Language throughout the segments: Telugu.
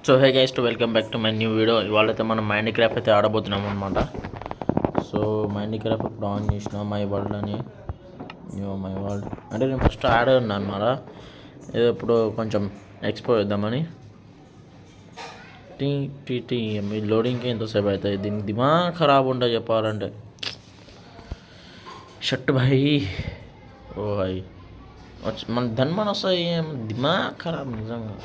So hey guys to welcome back to my new video. ఇవాళైతే మనం మైండ్ క్రాఫ్ట్ అయితే ఆడబోతున్నాం అనమాట. సో మైండ్ క్రాఫ్ట్ ఇప్పుడు ఆన్ చేసిన మై వరల్డ్ అని. మై వరల్డ్ అంటే నేను ఫస్ట్ ఆడాను అనమాట. ఏదో ఇప్పుడు కొంచెం ఎక్స్ప్లోర్ చేద్దామని. టీ టీ టీ మీ లోడింగ్కి ఎంతసేపు అవుతుంది? దీనికి దిమాగ్ ఖరాబ్ ఉంటుంది చెప్పాలంటే. షర్ట్ భాయ్ ఓ భాయ్ మన ధన్మన్ వస్తాయి, దిమాగ్ ఖరాబ్ నిజంగా.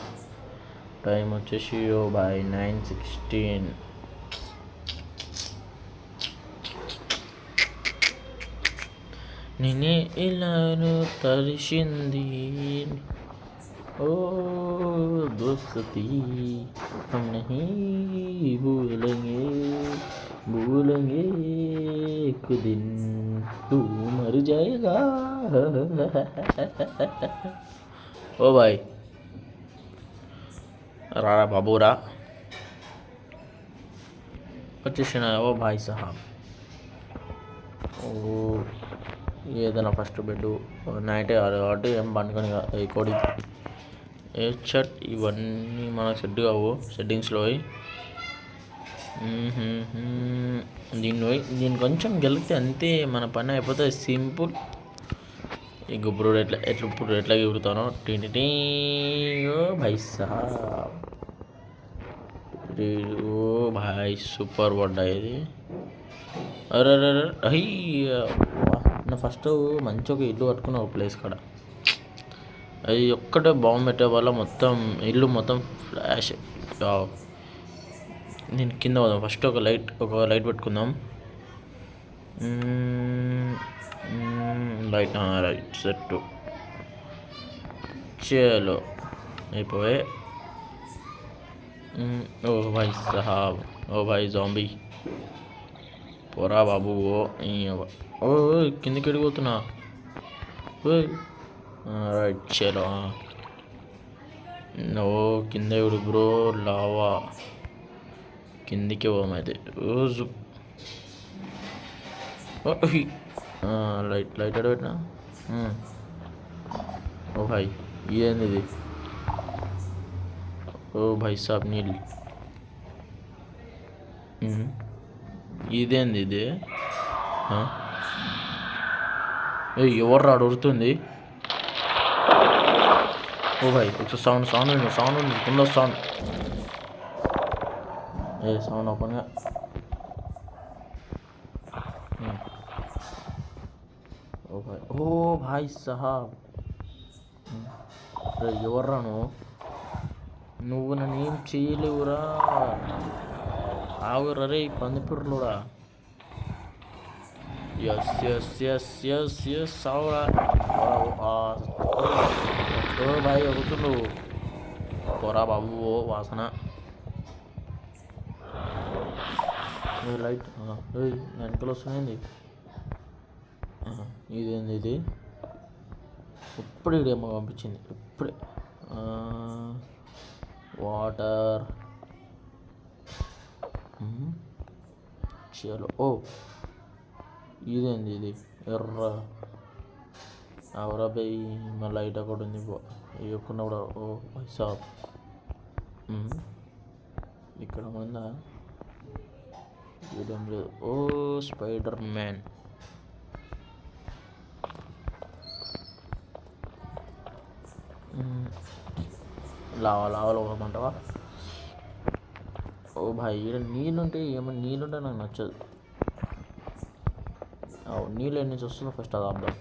టైం వచ్చేసి ఓ బాయ్ 9:16. నేనే ఇలాను తలిసింది ఓ దోస్తీ హమ్ నహీ భూలేంగే భూలేంగే ఏక్ దిన్ తూ మర్ జాయేగా. ఓ బాయ్ రారా బాబూరా వచ్చేసిన. ఓ భాయ్ సాహబ్ ఓ ఏదైనా ఫస్ట్ బెడ్ నైటే కాబట్టి ఏం పండుకొని ఈ కోడి ఏ షర్ట్ ఇవన్నీ మనకు సెట్ కావు. సెట్టింగ్స్లో పోయి దీన్ని కొంచెం గెలిస్తే అంతే మన పని అయిపోతుంది. సింపుల్. ఇంక ఇప్పుడు ఎట్లా ఎగురుతానో టీ ఓ భాయ్ సాహబ్ ఓ భాయ్ సూపర్ పడ్డా ఇది. అరే అయ్యా నా ఫస్ట్ మంచి ఒక ఇల్లు కట్టుకున్న ఒక ప్లేస్ కాడ అది ఒక్కటే బాంబు పెట్టే వల్ల మొత్తం ఇల్లు మొత్తం ఫ్లాష్. నేను కింద పోదాం ఫస్ట్. ఒక లైట్ పెట్టుకుందాం. రైట్ సెట్ చలో అయిపోయే. ఓ భాయ్ సాహబ్ ఓ భాయ్ జాంబీ పోరా బాబు. ఓ కిందకి వెళ్ళిపోతున్నా. రైట్ చలో. ఓ కింద ఇప్పుడు బ్రో లావా కిందికి పోమైతే రోజు లైట్ అడ పెట్టినా. ఓ భాయ్ ఇదేంది ఇది? ఓ భాయ్ సాబ్ నీళ్ళు ఇదేంది ఇది? ఎవరు రాడు ఉడుతుంది? ఓ భాయ్ ఒకసారి సౌండ్ ఉంది కింద సౌండ్. సౌండ్ ఓపెన్గా. ఓ భాయ్ సాహబ్ ఎవర్రా నువ్వు నన్ను ఏం చేయలేవురా. ఆగురా రే పందిపురులుడా. ఎస్ సావురా. ఓ భాయ్ అవుతుండు పోరా బాబు. ఓ వాసన లైట్ వెనకలు వస్తుంది. ఇదేంది ఇది? ఇప్పుడే ఇడేమో పంపించింది ఇప్పుడే. వాటర్ చలో. ఓ ఇదేంది ఇది? ఎర్ర అవరా బై మా లైట్ అక్కడ ఉంది ఇవ్వకుండా కూడా. ఓ సాబ్ ఇక్కడ ఉందా? ఏం లేదు. ఓ స్పైడర్ మ్యాన్ లావలో పోమంటావా? ఓ భాయ్ ఇక్కడ నీళ్ళుంటే ఏమన్నా నీళ్ళుంటే నాకు నచ్చదు. నీళ్ళు ఎన్ని నుంచి వస్తుందో ఫస్ట్ అది ఆపుదాం.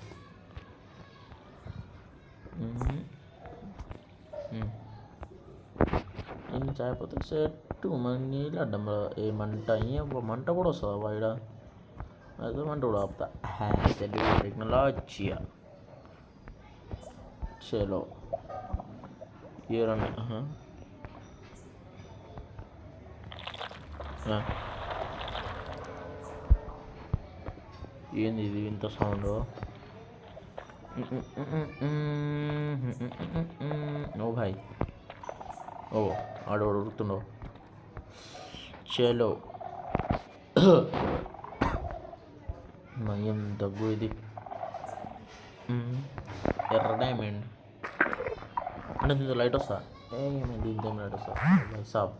ఎన్ని చాయపోతే సెట్ మన నీళ్ళు అడ్డం ఏ మంట కూడా వస్తుందా వాయిడ? అదే మంట కూడా ఆపుతా. టెక్నాలజీ చలో ఏరన్నా. ఏంది ఇది ఇంత సౌండ్? ఓ భాయ్ ఓ ఆడవాడు ఉడుకుతుండో. చలో మయం దగ్గు ఇది. ఎర్ర డైమండ్ అంటే దీంతో లైట్ వస్తా. मैं दिखते मेरे भाई साहब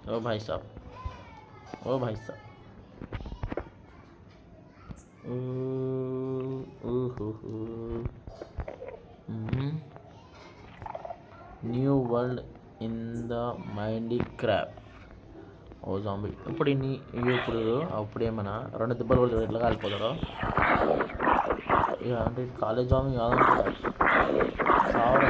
ओ भाई साहब ओ भाई साहब new world in the Minecraft oh zombie ఇప్పుడు అప్పుడు ఏమన్నా 2 దెబ్బలు కొడితే ఎట్లా కాలిపోతాడో ఇక అంటే కాలేజ్ జాంబీ కాదంటే సావరా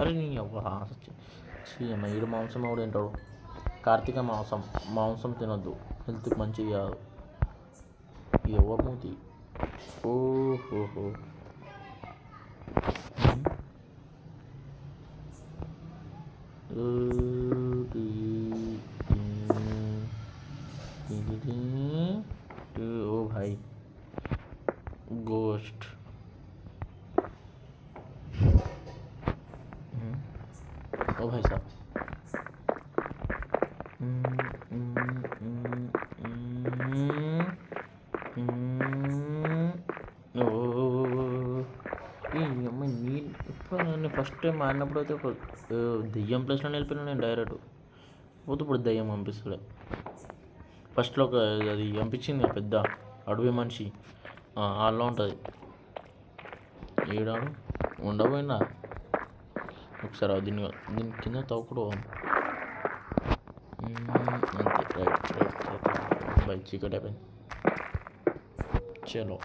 అరే నీ అవ్వ అమ్మ ఈడు మాంసం కూడా తింటాడు కార్తీక మాంసం తినొద్దు హెల్త్కి మంచిది కాదు ఇది ఎవరిమూతి ఓహోహో ओ भाई गोश्त ओ भाई साहब నేను ఫస్ట్ టైం ఆడినప్పుడు అయితే ఒక దెయ్యం ప్లేస్లో వెళ్ళిపోయినా నేను డైరెక్ట్ పోతే ఇప్పుడు దెయ్యం పంపిస్తాడు ఫస్ట్లో ఒక అది పంపించింది పెద్ద అడవి మనిషి హాల్లో ఉంటుంది ఏడాడు ఉండబోయినా ఒకసారి దీని కింద తవ్వుకుడు అంతే రైట్ బై చీకటి అయిపోయింది చలో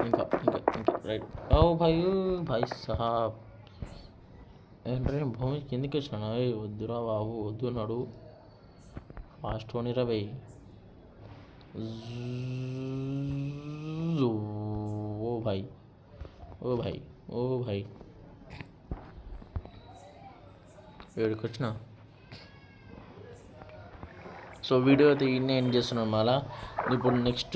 ఇంకా రైట్ ఓ భాయ్ సాబ్ ఏంటంటే భూమి కిందికి వచ్చినా వద్దురా బాబు వద్దు అన్నాడు ఫాస్ట్ పోనీరా భయ్ ఓ భాయ్ ఏడికి వచ్చిన సో వీడియో అయితే ఈయన ఎండ్ చేస్తున్నాను మళ్ళా ఇప్పుడు నెక్స్ట్